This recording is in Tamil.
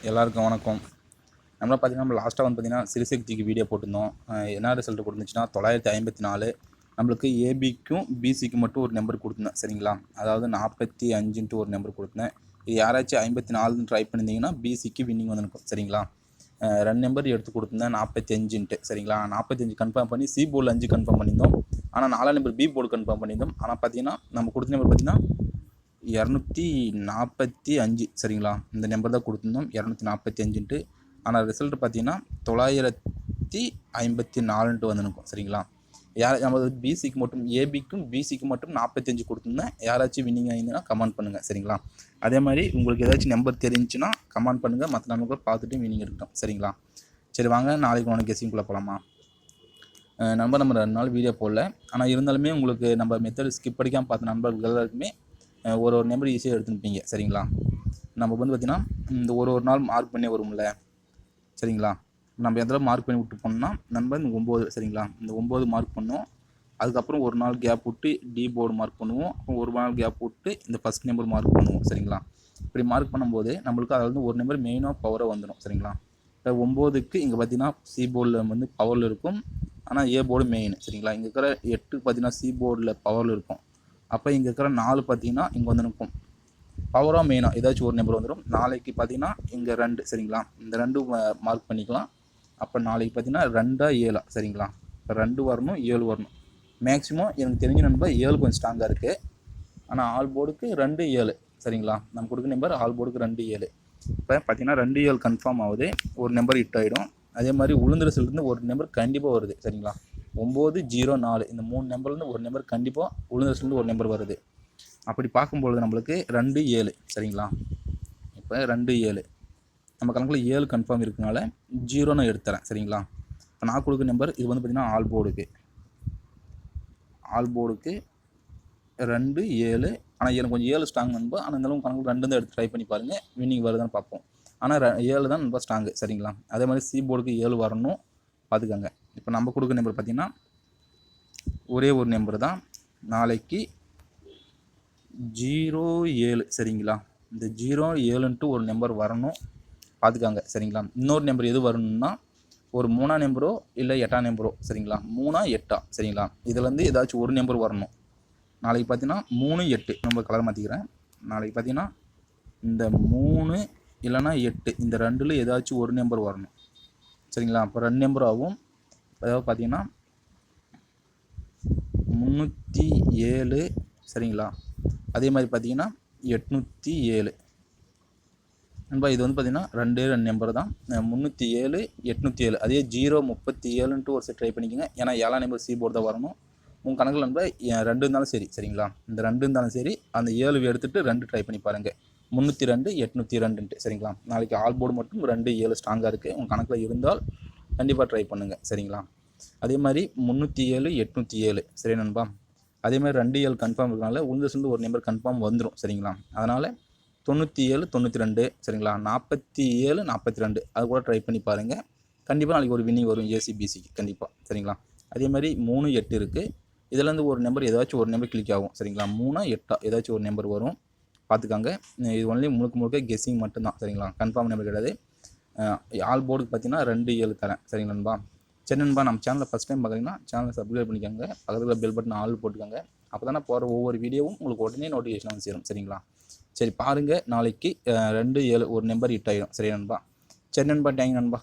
எல்லாருக்கும் வணக்கம். நம்மள பார்த்தீங்கன்னா, நம்ம லாஸ்ட்டாக வந்து பார்த்தீங்கன்னா, சிறுசக்திக்கு வீடியோ போட்டிருந்தோம். என்ன ரிசல்ட் கொடுத்துச்சுன்னா 954. நம்மளுக்கு ஏபிக்கும் பிசிக்கும் மட்டும் ஒரு நம்பர் கொடுத்துருந்தேன் சரிங்களா. அதாவது 45ன்ட்டு ஒரு நம்பர் கொடுத்தேன். இது யாராச்சும் 54ன்னு ட்ரை பண்ணியிருந்தீங்கன்னா பிசிக்கு வின்னிங் வந்துருக்கும் சரிங்களா. 2 நம்பர் எடுத்து கொடுத்துருந்தேன் 45ன்ட்டு சரிங்களா. 45 கன்ஃபார்ம் பண்ணி சி போர்டில் 5 கன்ஃபார்ம் பண்ணியிருந்தோம். ஆனால் 4 நம்பர் பி போர்டு கன்ஃபார்ம் பண்ணியிருந்தோம். ஆனால் பார்த்தீங்கன்னா நம்ம கொடுத்த நம்பர் பார்த்தீங்கன்னா 245 சரிங்களா. இந்த நம்பர் தான் கொடுத்துருந்தோம் 245ன்ட்டு. ஆனால் ரிசல்ட் பார்த்தீங்கன்னா 954ன்ட்டு வந்துருக்கும் சரிங்களா. நம்ம பிசிக்கு மட்டும் ஏபிக்கும் பிசிக்கு மட்டும் 45 கொடுத்துருந்தேன். யாராச்சும் வின்னிங் ஆயிருந்தீங்கன்னா கமெண்ட் பண்ணுங்கள் சரிங்களா. அதே மாதிரி உங்களுக்கு ஏதாச்சும் நம்பர் தெரிஞ்சுன்னா கமெண்ட் பண்ணுங்கள். மற்ற நம்பர்கள் பார்த்துட்டு வின்னிங் எடுக்கட்டும் சரிங்களா. சரி வாங்க நாளைக்கு உனக்கு கெஸ்ஸிங்குள்ளே போகலாமா. நம்ம 2 நாள் வீடியோ போடல. ஆனால் இருந்தாலுமே உங்களுக்கு நம்ம மெத்தட் ஸ்கிப் படிக்காமல் பார்த்த நண்பர்கள் எல்லாருக்குமே ஒரு நம்பர் ஈஸியாக எடுத்துருப்பீங்க சரிங்களா. நம்ம வந்து பார்த்திங்கன்னா இந்த ஒரு நாள் மார்க் பண்ணி வரும்ல சரிங்களா. நம்ம எந்த மார்க் பண்ணி விட்டு போனோம்னா நம்ம இந்த 9 சரிங்களா. இந்த 9 மார்க் பண்ணோம். அதுக்கப்புறம் ஒரு நாள் கேப் விட்டு டி போர்டு மார்க் பண்ணுவோம். அப்புறம் ஒரு நாள் கேப் விட்டு இந்த ஃபஸ்ட் நம்பர் மார்க் பண்ணுவோம் சரிங்களா. இப்படி மார்க் பண்ணும்போது நம்மளுக்கு அதில் வந்து ஒரு நம்பர் மெயினாக பவராக வந்துடும் சரிங்களா. இப்போ 9க்கு இங்கே பார்த்தீங்கன்னா சி போர்டில் வந்து பவரில் இருக்கும். ஆனால் ஏ போர்டு மெயின் சரிங்களா. இங்கே இருக்கிற 8 பார்த்தீங்கன்னா சி போர்டில் பவரில் இருக்கும். அப்போ இங்கே இருக்கிற 4 பார்த்தீங்கன்னா இங்கே வந்து இருக்கும் பவராக மெயினாக ஏதாச்சும் ஒரு நம்பர் வந்துடும். நாளைக்கு பார்த்தீங்கன்னா இங்கே 2 சரிங்களா. இந்த 2 மார்க் பண்ணிக்கலாம். அப்போ நாளைக்கு பார்த்தீங்கன்னா 2 7 சரிங்களா. இப்போ 2 வரணும் 7 வரணும். மேக்ஸிமம் எனக்கு தெரிஞ்ச நம்பர் 7 கொஞ்சம் ஸ்ட்ராங்காக இருக்குது. ஆனால் ஆல் போர்டுக்கு 2 7 சரிங்களா. நம்ம கொடுக்குற நம்பர் ஆல் போர்டுக்கு 2 7. இப்போ பார்த்தீங்கன்னா 2 7 கன்ஃபார்ம் ஆகுது. ஒரு நம்பர் ஹிட் ஆகிடும். அதே மாதிரி உளுந்தரசுலேருந்து ஒரு நம்பர் கண்டிப்பாக வருது சரிங்களா. 9 0 4 இந்த 3 நம்பர்லேருந்து ஒரு நம்பர் கண்டிப்பாக உளுந்தரசுலேருந்து ஒரு நம்பர் வருது. அப்படி பார்க்கும்பொழுது நம்மளுக்கு 2 7 சரிங்களா. இப்போ 2 7 நம்ம கணக்கில் 7 கன்ஃபார்ம் இருக்கனால 0 நான் எடுத்துறேன் சரிங்களா. இப்போ நான் கொடுக்குற நம்பர் இது வந்து பார்த்திங்கன்னா ஆல் போர்டுக்கு 2 7. ஆனால் எனக்கு கொஞ்சம் 7 ஸ்ட்ராங் நம்பர். ஆனால் இருந்தாலும் கணக்கில் 2 தான் எடுத்து ட்ரை பண்ணி பாருங்கள் வின்னிங் வருதான்னு பார்ப்போம். ஆனால் 7 தான் ரொம்ப ஸ்ட்ராங்கு சரிங்களா. அதே மாதிரி சி போர்டுக்கு 7 வரணும் பார்த்துக்கோங்க. இப்போ நம்ம கொடுக்குற நம்பர் பார்த்திங்கன்னா ஒரே ஒரு நம்பர் தான். நாளைக்கு 0 7 சரிங்களா. இந்த 0 7ன்ட்டு ஒரு நம்பர் வரணும் பார்த்துக்காங்க சரிங்களா. இன்னொரு நம்பர் எது வரணும்னா ஒரு 3ஆம் நம்பரோ இல்லை 8ஆம் நம்பரோ சரிங்களா. 3 8 சரிங்களா. இதுலேருந்து ஏதாச்சும் ஒரு நம்பர் வரணும். நாளைக்கு பார்த்தீங்கன்னா 3 8 நம்ம கலர் மாற்றிக்கிறேன். நாளைக்கு பார்த்தீங்கன்னா இந்த 3 இல்லைன்னா 8 இந்த 2ல் ஏதாச்சும் ஒரு நம்பர் வரணும் சரிங்களா. அப்போ 2 நம்பர் ஆகும். அதாவது பார்த்தீங்கன்னா 307 சரிங்களா. அதே மாதிரி பார்த்தீங்கன்னா 807 நண்பா. இது வந்து பார்த்தீங்கன்னா 2 நம்பர் தான். 307 807. அதே 0 37ன்ட்டு ஒரு செட் ட்ரை பண்ணிக்கோங்க. ஏன்னா 7ஆம் நம்பர் சி போர்டு தான் வரணும் உங்கள் கணக்கில். நண்பா 2 இருந்தாலும் சரி சரிங்களா. இந்த 2 இருந்தாலும் சரி அந்த 7 எடுத்துகிட்டு 2 ட்ரை பண்ணி பாருங்கள். 302 802ன்ட்டு சரிங்களா. நாளைக்கு ஆல் போர்டு மட்டும் 2 7 ஸ்ட்ராங்காக இருக்குது. உங்கள் கணக்கில் இருந்தால் கண்டிப்பாக ட்ரை பண்ணுங்கள் சரிங்களா. அதே மாதிரி 307 807 சரி நண்பா. அதே மாதிரி 2 7 கன்ஃபார்ம் இருக்கனால உளுந்தரசுலேருந்து ஒரு நம்பர் கன்ஃபார்ம் வந்துடும் சரிங்களா. அதனால் 97 92 சரிங்களா. 47 42 அது கூட ட்ரை பண்ணி பாருங்கள். கண்டிப்பாக நாளைக்கு ஒரு வின்னிங் வரும் ஏசிபிசிக்கு கண்டிப்பாக சரிங்களா. அதே மாதிரி 3 8 இருக்குது. இதுலேருந்து ஒரு நம்பர் ஏதாச்சும் ஒரு நம்பர் கிளிக் ஆகும் சரிங்களா. 3 8 ஏதாச்சும் ஒரு நம்பர் வரும் பார்த்துக்காங்க. இது ஒன்லி முழுக்க கெஸ்ஸிங் மட்டும்தான் சரிங்களா. கன்ஃபார்ம் நம்பர் கிடையாது. ஆல் போர்டுக்கு பார்த்தீங்கன்னா 2 7 தரேன் சரிங்களா நண்பா. சரி நண்பா, நம்ம சேனலில் ஃபஸ்ட் டைம் பார்க்குறீங்கன்னா சேனலை சப்ஸ்கிரைப் பண்ணிக்கோங்க. பக்கத்தில் பெல் பட்டன் ஆல் போட்டுக்கோங்க. அப்போ தானே போகிற ஒவ்வொரு வீடியோவும் உங்களுக்கு உடனே நோட்டிஃபிகேஷன் வந்து சேரும் சரிங்களா. சரி பாருங்கள் நாளைக்கு 2 7 ஒரு நம்பர் ஹிட் ஆகிடும் சரி நண்பா. சரி நண்பா, தேங்க்யூ நண்பா.